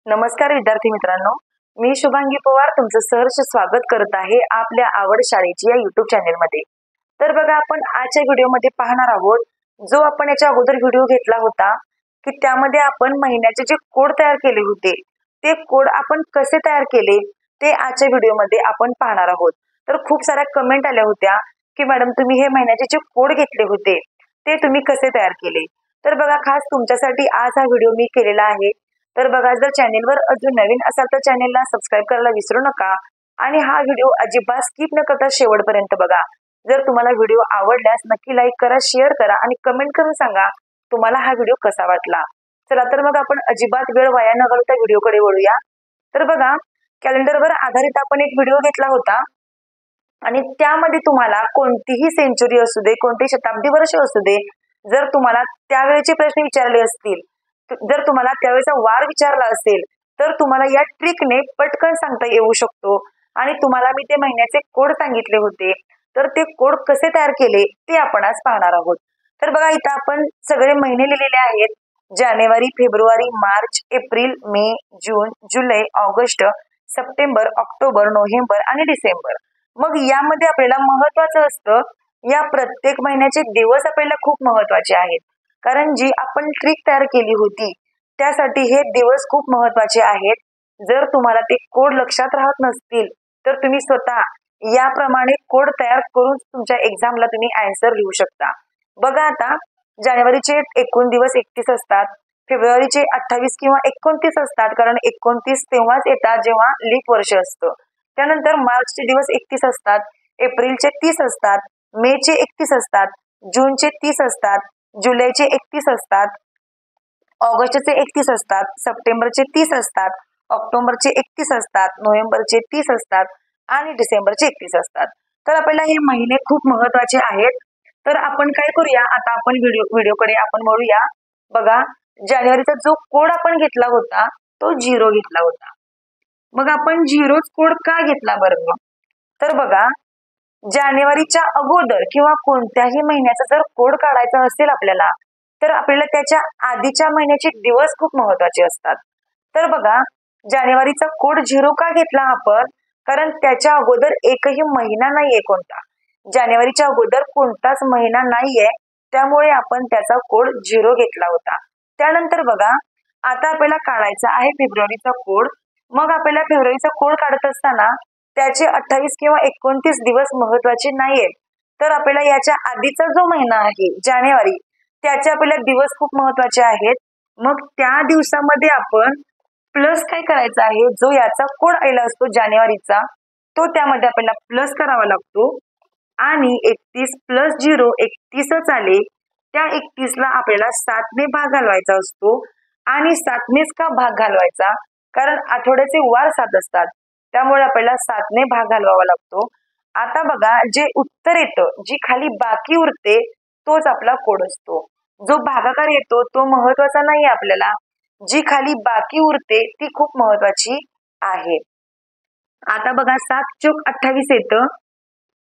नमस्कार विद्यार्थी मित्रांनो, मी शुभांगी पवार तुमचं सहर्ष स्वागत करत आहे आपल्या आवड शाळेची या युट्यूब चॅनेलमध्ये। तर बघा, आपण आजच्या व्हिडिओमध्ये पाहणार आहोत जो आपण याच्या अगोदर व्हिडिओ घेतला होता की त्यामध्ये आपण महिन्याचे जे कोड तयार केले होते ते कोड आपण कसे तयार केले ते आजच्या व्हिडिओमध्ये आपण पाहणार आहोत। तर खूप साऱ्या कमेंट आल्या होत्या की मॅडम तुम्ही हे महिन्याचे जे कोड घेतले होते ते तुम्ही कसे तयार केले। तर बघा, खास तुमच्यासाठी आज हा व्हिडिओ मी केलेला आहे। तर बघा, जर चॅनेलवर अजून नवीन असाल तर चॅनेलला सबस्क्राईब करायला विसरू नका आणि हा व्हिडिओ अजिबात स्किप न करता शेवटपर्यंत बघा। जर तुम्हाला व्हिडिओ आवडल्यास नक्की लाईक करा, शेअर करा आणि कमेंट करून सांगा तुम्हाला हा व्हिडिओ कसा वाटला। चला तर मग आपण अजिबात वेळ वाया न घालवता व्हिडिओकडे वळूया। तर बघा, कॅलेंडरवर आधारित आपण एक व्हिडिओ घेतला होता आणि त्यामध्ये तुम्हाला कोणतीही सेंचुरी असू दे, कोणती शताब्दी वर्ष असू दे, जर तुम्हाला त्यावेळेचे प्रश्न विचारले असतील, जर तुम्हाला त्यावेळेचा वार विचारला असेल तर तुम्हाला या ट्रिकने पटकन सांगता येऊ शकतो। आणि तुम्हाला मी ते महिन्याचे कोड सांगितले होते, तर ते कोड कसे तयार केले ते आपण आज पाहणार आहोत। तर बघा, इथं आपण सगळे महिने लिहिलेले आहेत: जानेवारी, फेब्रुवारी, मार्च, एप्रिल, मे, जून, जुलै, ऑगस्ट, सप्टेंबर, ऑक्टोबर, नोव्हेंबर आणि डिसेंबर। मग यामध्ये आपल्याला महत्वाचं असतं, या प्रत्येक महिन्याचे दिवस आपल्याला खूप महत्वाचे आहेत, कारण जी आपण ट्रिक तयार केली होती त्यासाठी हे दिवस खूप महत्वाचे आहेत। जर तुम्हाला ते कोड लक्षात राहत नसतील तर तुम्ही स्वतः याप्रमाणे कोड तयार करून तुमच्या एक्झामला तुम्ही आन्सर लिहू शकता। बघा, आता जानेवारीचे एकूण दिवस 31 असतात, फेब्रुवारीचे 28 किंवा 29 असतात, कारण 29 तेव्हाच येतात जेव्हा लीप वर्ष असतं। त्यानंतर मार्चचे दिवस 31 असतात, एप्रिलचे 30 असतात, मेचे 31 असतात, जूनचे 30 असतात, जुलैचे 31 असतात, ऑगस्टचे 31 असतात, सप्टेंबरचे 30 असतात, ऑक्टोबरचे 31 असतात, नोव्हेंबरचे 30 असतात आणि डिसेंबरचे 31 असतात। तर आपल्याला हे महिने खूप महत्वाचे आहेत। तर आपण काय करूया, आता आपण व्हिडिओकडे आपण वळूया। बघा, जानेवारीचा जो कोड आपण घेतला होता तो 0 घेतला होता। मग आपण 0च कोड का घेतला बरं? तर बघा, जानेवारीच्या अगोदर किंवा कोणत्याही महिन्याचा जर कोड काढायचा असेल आपल्याला, तर आपल्याला त्याच्या आधीच्या महिन्याचे दिवस खूप महत्वाचे असतात। तर बघा, जानेवारीचा कोड 0 का घेतला आपण? कारण त्याच्या अगोदर एकही महिना नाहीये कोणता, जानेवारीच्या अगोदर कोणताच महिना नाहीये, त्यामुळे आपण त्याचा कोड 0 घेतला होता। त्यानंतर बघा, आता आपल्याला काढायचा आहे फेब्रुवारीचा कोड। मग आपल्याला फेब्रुवारीचा कोड काढत असताना त्याचे 28 किंवा 29 दिवस महत्वाचे नाहीयेत, तर आपल्याला याच्या आधीचा जो महिना आहे जानेवारी, त्याचे आपल्याला दिवस खूप महत्वाचे आहेत। मग त्या दिवसामध्ये आपण प्लस काय करायचं आहे, जो याचा कोड आलेला असतो जानेवारीचा तो त्यामध्ये आपल्याला प्लस करावा लागतो आणि 31 प्लस 0 31च आले, त्या 31ला आपल्याला 7ने भाग घालवायचा असतो। आणि 7नेच का भाग घालवायचा? कारण आठवड्याचे वार 7 असतात, त्यामुळे आपल्याला 7ने भाग घालवावा लागतो। आता बघा, जे उत्तर येतं, जी खाली बाकी उरते तोच आपला कोड असतो। जो भागाकार येतो तो महत्वाचा नाही आपल्याला, जी खाली बाकी उरते ती खूप महत्वाची आहे। आता बघा, 7 चोक 28 येतं,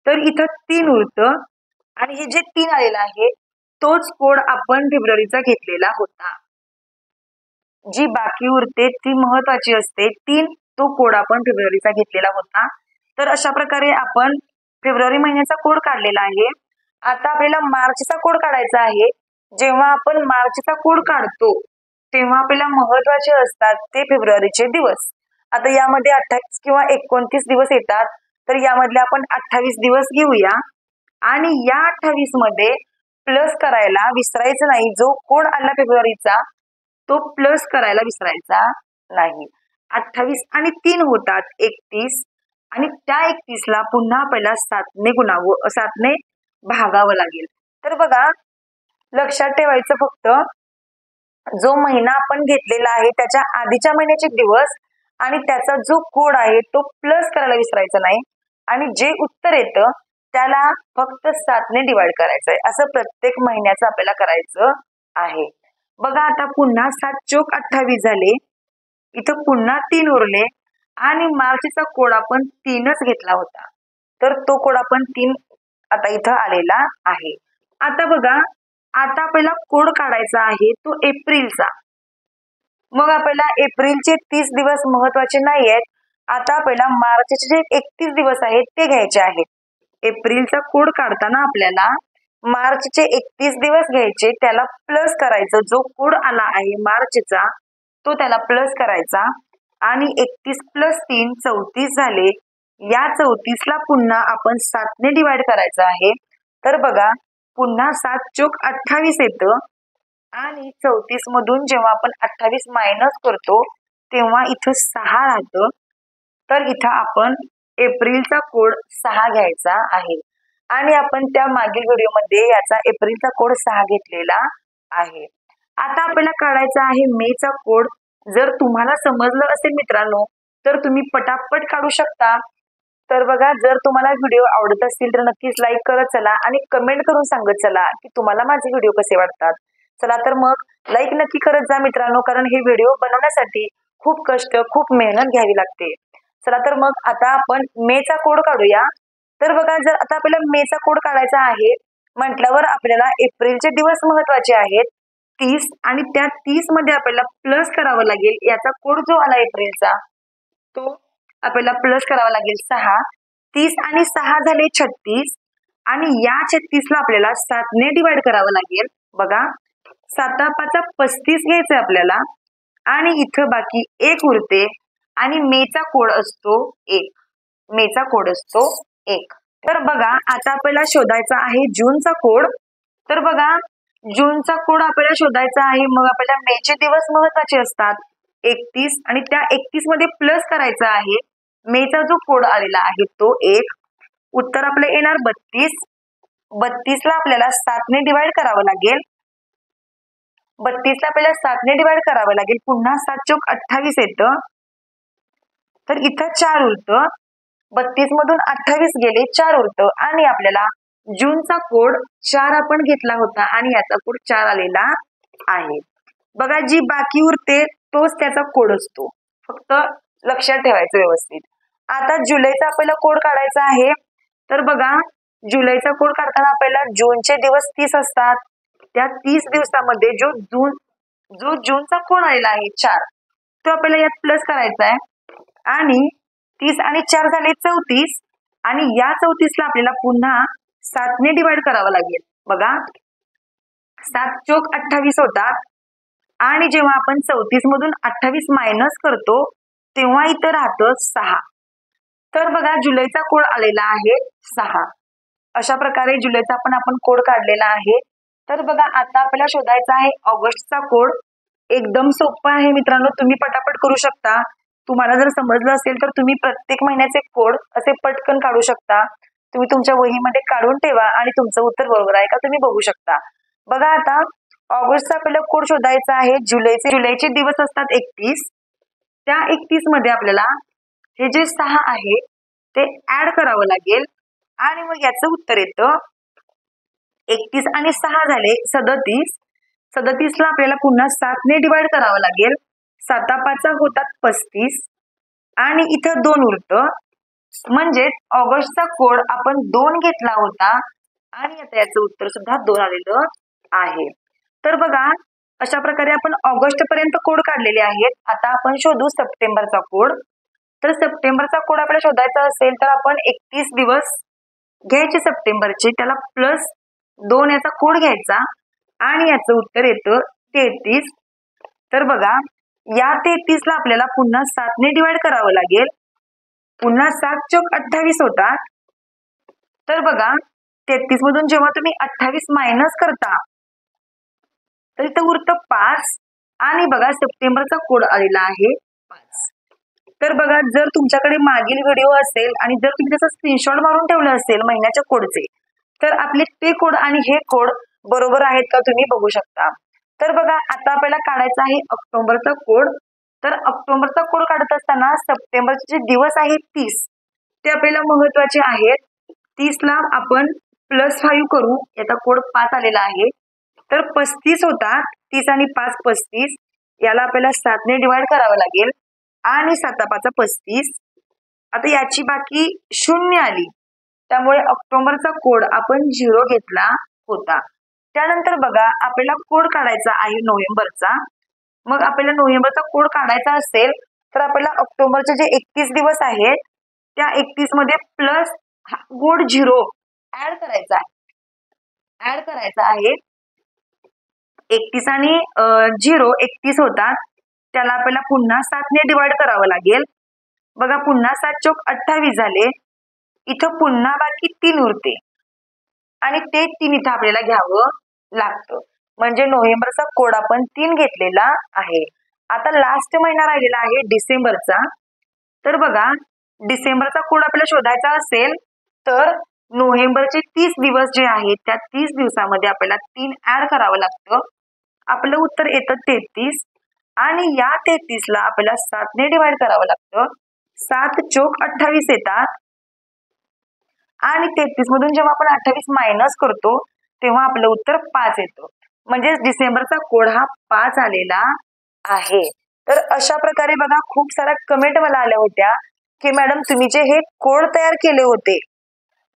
तर इथं 3 उरतं आणि हे जे 3 आलेलं आहे तोच कोड आपण फेब्रुवारीचा घेतलेला होता। जी बाकी उरते ती महत्वाची असते, 3 तो कोड आपण फेब्रुवारीचा घेतलेला होता। तर अशा प्रकारे आपण फेब्रुवारी महिन्याचा कोड काढलेला आहे। आता आपल्याला मार्चचा कोड काढायचा आहे। जेव्हा आपण मार्चचा कोड काढतो तेव्हा आपल्याला महत्वाचे असतात ते फेब्रुवारीचे दिवस। आता यामध्ये 28 किंवा 29 दिवस येतात, तर यामधले आपण 28 दिवस घेऊया आणि या 28 मध्ये प्लस करायला विसरायचं नाही। जो कोड आला फेब्रुवारीचा तो प्लस करायला विसरायचा नाही। 28 आणि 3 होतात 31 आणि त्या 31ला पुन्हा आपल्याला 7ने गुणावं, 7ने भागावं लागेल। तर बघा, लक्षात ठेवायचं फक्त जो महिना आपण घेतलेला आहे त्याच्या आधीच्या महिन्याचे दिवस आणि त्याचा जो कोड आहे तो प्लस करायला विसरायचा नाही आणि जे उत्तर येतं त्याला फक्त 7ने डिवाइड करायचंय। असं प्रत्येक महिन्याचं आपल्याला करायचं आहे। बघा, आता पुन्हा 7 चोक 28 झाले, इथं पुन्हा 3 उरले आणि मार्चचा कोड आपण 3च घेतला होता, तर तो कोड आपण 3 आता इथं आलेला आहे। आता बघा, आता आपल्याला कोड काढायचा आहे तो एप्रिलचा। मग आपल्याला एप्रिलचे 30 दिवस महत्वाचे नाही आहेत. आता आपल्याला मार्चचे जे 31 दिवस आहेत ते घ्यायचे आहेत. एप्रिलचा कोड काढताना आपल्याला मार्चचे 31 दिवस घ्यायचे, त्याला प्लस करायचं. जो कोड आला आहे मार्चचा तो त्याला प्लस करायचा आणि 31 प्लस 3 34 झाले. या 34 ला पुन्हा आपण 7 ने डिवाइड करायचं आहे. तर बघा पुन्हा 7 चोक 28 येतं आणि 34 मधून जेव्हा आपण 28 मायनस करतो तेव्हा इथं 6 राहतं. तर इथं आपण एप्रिलचा कोड 6 घ्यायचा आहे आणि आपण त्या मागील व्हिडिओमध्ये याचा एप्रिलचा कोड 6 घेतलेला आहे. आता आपल्याला काढायचा आहे मेचा कोड. जर तुम्हाला समजलं असेल मित्रांनो तर तुम्ही पटापट काढू शकता. तर बघा जर तुम्हाला व्हिडिओ आवडत असतील तर नक्कीच लाईक करत चला आणि कमेंट करून सांगत चला की तुम्हाला माझे व्हिडिओ कसे वाटतात. चला तर मग लाईक नक्की करत जा मित्रांनो, कारण हे व्हिडिओ बनवण्यासाठी खूप कष्ट खूप मेहनत घ्यावी लागते. चला तर मग आता आपण मेचा कोड काढूया. तर बघा जर आता आपल्याला मेचा कोड काढायचा आहे म्हटल्यावर आपल्याला एप्रिलचे दिवस महत्वाचे आहेत 30 आणि त्या 30 मध्ये आपल्याला प्लस करावं लागेल. याचा कोड जो आला एप्रिलचा तो आपल्याला प्लस करावा लागेल 6. 30 आणि 6 झाले 36 आणि या 36 ला आपल्याला 7 ने डिवाइड करावं लागेल. बघा 7 5 35 घ्यायचं आपल्याला आणि इथं बाकी 1 उरते आणि मेचा कोड असतो 1. मेचा कोड असतो 1. तर बघा आता आपल्याला शोधायचा आहे जूनचा कोड. तर बघा जूनचा कोड आपल्याला शोधायचा आहे. मग आपल्याला मेचे दिवस महत्वाचे असतात 31 आणि त्या 31 मध्ये प्लस करायचा आहे. मेचा जो कोड आलेला आहे तो 1. उत्तर आपलं येणार 32. 32 ला आपल्याला 7 ने डिवाइड करावं लागेल. 32 ला आपल्याला 7 ने डिवाइड करावं लागेल. पुन्हा 7 चोक 28 येतं. तर इथं 4 उरतं. 32 मधून 28 गेले 4 उरतं आणि आपल्याला जूनचा कोड 4 आपण घेतला होता आणि याचा कोड 4 आलेला आहे. बघा जी बाकी उरते तोच त्याचा कोड असतो, फक्त लक्षात ठेवायचं व्यवस्थित. आता जुलैचा आपल्याला कोड काढायचा आहे. तर बघा जुलैचा कोड काढताना आपल्याला जूनचे दिवस 30 असतात. त्या 30 दिवसामध्ये जो जूनचा कोड आलेला आहे 4 तो आपल्याला यात प्लस करायचा आहे आणि 30 आणि 4 झाले 34 आणि या 34 ला आपल्याला पुन्हा 7 ने डिवाइड करावं लागेल. बघा 7 चोक 28 होतात आणि जेव्हा आपण 34 मधून 28 मायनस करतो तेव्हा इथं राहतं 6. तर बघा जुलैचा कोड आलेला आहे 6. अशा प्रकारे जुलैचा पण आपण कोड काढलेला आहे. तर बघा आता आपल्याला शोधायचा आहे ऑगस्टचा कोड. एकदम सोपं आहे मित्रांनो, तुम्ही पटापट करू शकता. तुम्हाला जर समजलं असेल तर तुम्ही प्रत्येक महिन्याचे कोड असे पटकन काढू शकता. तुम्ही तुमच्या वहीमध्ये काढून ठेवा आणि तुमचं उत्तर बरोबर आहे का तुम्ही बघू शकता. बघा आता ऑगस्टचा आपल्याला कोड शोधायचा आहे. जुलैचे दिवस असतात 31. त्या 31 मध्ये आपल्याला हे जे 6 आहे ते ऍड करावं लागेल आणि मग याचं उत्तर येतं 31 आणि 6 झाले 37. 37 ला आपल्याला पुन्हा 7 ने डिवाइड करावं लागेल. 7 5 होतात 35 आणि इथं 2 उरतं. म्हणजे ऑगस्टचा कोड आपण 2 घेतला होता आणि आता याचं उत्तर सुद्धा 2 आलेलं आहे. तर बघा अशा प्रकारे आपण ऑगस्ट पर्यंत कोड काढलेले आहेत. आता आपण शोधू सप्टेंबरचा कोड. तर सप्टेंबरचा कोड आपल्याला शोधायचा असेल तर आपण 31 दिवस घ्यायचे सप्टेंबरचे, त्याला प्लस 2 याचा कोड घ्यायचा आणि याचं उत्तर येतं 33. तर बघा या 33 ला आपल्याला पुन्हा 7 ने डिवाइड करावं लागेल. पुन्हा 7 चोक 28 होतात. तर बघा 33 मधून जेव्हा तुम्ही 28 मायनस करता तर इथं उरतं 5 आणि बघा सप्टेंबरचा कोड आलेला आहे 5. तर बघा जर तुमच्याकडे मागील व्हिडिओ असेल आणि जर तुम्ही त्याचा स्क्रीनशॉट मारून ठेवलं असेल महिन्याच्या कोडचे तर आपले ते कोड आणि हे कोड बरोबर आहेत का तुम्ही बघू शकता. तर बघा आता आपल्याला काढायचा आहे ऑक्टोबरचा कोड. तर ऑक्टोबरचा कोड काढत असताना सप्टेंबरचे जे दिवस आहेत 30 ते आपल्याला महत्वाचे आहेत. 30 ला आपण +5 करू, याचा कोड 5 आलेला आहे. तर 35 होतात. 30 आणि 5 35. याला आपल्याला 7 ने डिवाइड करावं लागेल आणि 7 5 35. आता याची बाकी 0 आली त्यामुळे ऑक्टोबरचा कोड आपण 0 घेतला होता. त्यानंतर बघा आपल्याला कोड काढायचा आहे नोव्हेंबरचा. मग आपल्याला नोव्हेंबरचा कोड काढायचा असेल तर आपल्याला ऑक्टोबरचे जे 31 दिवस आहेत त्या 31 मध्ये प्लस कोड 0 ऍड करायचा आहे 31 आणि 0 31 होतात, त्याला आपल्याला पुन्हा 7 ने डिवाइड करावं लागेल. बघा पुन्हा 7 चोक 28 झाले. इथं पुन्हा बाकी 3 उरते आणि ते 3 इथं आपल्याला घ्यावं लागतं. म्हणजे नोव्हेंबरचा कोड आपण 3 घेतलेला आहे. आता लास्ट महिना राहिलेला आहे डिसेंबरचा. तर बघा डिसेंबरचा कोड आपल्याला शोधायचा असेल तर नोव्हेंबरचे 30 दिवस जे आहेत त्या 30 दिवसामध्ये आपल्याला 3 ऍड करावं लागतं. आपलं उत्तर येतं 33 आणि या 33 ला आपल्याला 7 ने डिवाइड करावं लागतं. 7 चोक 28 येतात आणि 33 मधून जेव्हा आपण 28 मायनस करतो तेव्हा आपलं उत्तर 5 येतं. म्हणजे डिसेंबरचा कोड हा 5 आलेला आहे. तर अशा प्रकारे बघा खूप साऱ्या कमेंट मला आल्या होत्या की मॅडम तुम्ही जे हे कोड तयार केले होते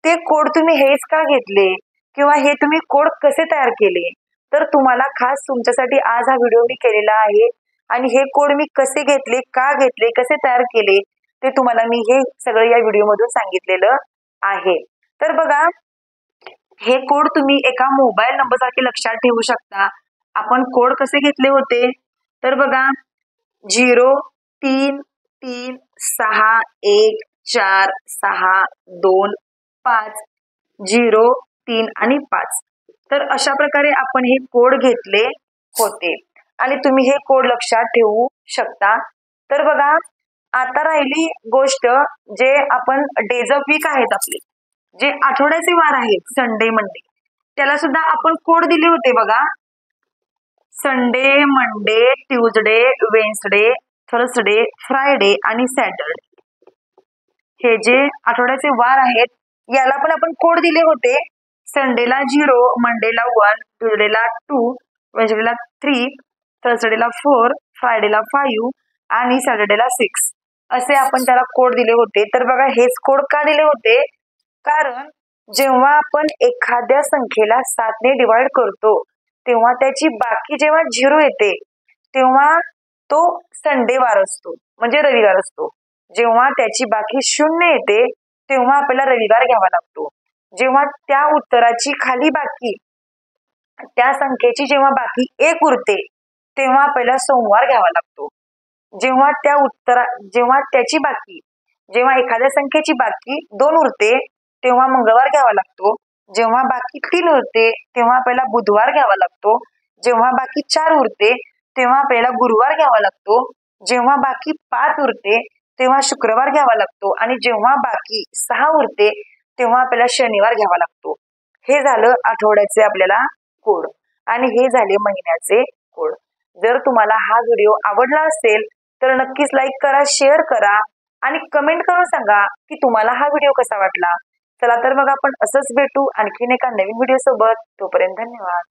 ते कोड तुम्ही हेच का घेतले किंवा हे तुम्ही कोड कसे तयार केले. तर तुम्हाला खास तुमच्यासाठी आज हा व्हिडिओ मी केलेला आहे आणि हे कोड मी कसे घेतले, का घेतले, कसे तयार केले ते तुम्हाला मी हे सगळं या व्हिडिओ मधून सांगितलेलं आहे. तर बघा हे कोड तुम्ही एका मोबाईल नंबर सारखे लक्षात ठेवू शकता. आपण कोड कसे घेतले होते तर बघा 033614250 3 आणि 5. तर अशा प्रकारे आपण हे कोड घेतले होते आणि तुम्ही हे कोड लक्षात ठेवू शकता. तर बघा आता राहिली गोष्ट जे आपण डेज ऑफ वीक आहेत आपले जे आठवड्याचे वार आहेत संडे मंडे त्याला सुद्धा आपण कोड दिले होते बघा. Sunday, Monday, Tuesday, Wednesday, Thursday, Friday आणि सॅटरडे हे जे आठवड्याचे वार आहेत याला पण आपण कोड दिले होते. संडेला 0, मंडेला 1, ट्यूजडेला 2, वेन्सडेला 3, थर्सडेला 4, फ्रायडेला 5 आणि सॅटर्डेला 6 असे आपण त्याला कोड दिले होते. तर बघा हेच कोड का दिले होते कारण जेव्हा आपण एखाद्या संख्येला 7 ने डिवाइड करतो तेव्हा त्याची बाकी जेव्हा 0 येते तेव्हा तो संडे वार असतो म्हणजे रविवार असतो. जेव्हा त्याची बाकी 0 येते तेव्हा आपल्याला रविवार घ्यावा लागतो. जेव्हा त्या उत्तराची खाली बाकी त्या संख्येची जेव्हा बाकी 1 उरते तेव्हा आपल्याला सोमवार घ्यावा लागतो. जेव्हा एखाद्या संख्येची बाकी 2 उरते तेव्हा मंगळवार घ्यावा लागतो. जेव्हा बाकी 3 उरते तेव्हा आपल्याला बुधवार घ्यावा लागतो. जेव्हा बाकी 4 उरते तेव्हा आपल्याला गुरुवार घ्यावा लागतो. जेव्हा बाकी 5 उरते तेव्हा शुक्रवार घ्यावा लागतो आणि जेव्हा बाकी 6 उरते तेव्हा आपल्याला शनिवार घ्यावा लागतो. हे झालं आठवड्याचे आपल्याला कोड आणि हे झाले महिन्याचे कोड. जर तुम्हाला हा व्हिडिओ आवडला असेल तर नक्कीच लाईक करा, शेअर करा आणि कमेंट करून सांगा की तुम्हाला हा व्हिडिओ कसा वाटला. चला तर मग आपण असंच भेटू आणखीन एका नवीन व्हिडिओ सोबत. तोपर्यंत धन्यवाद.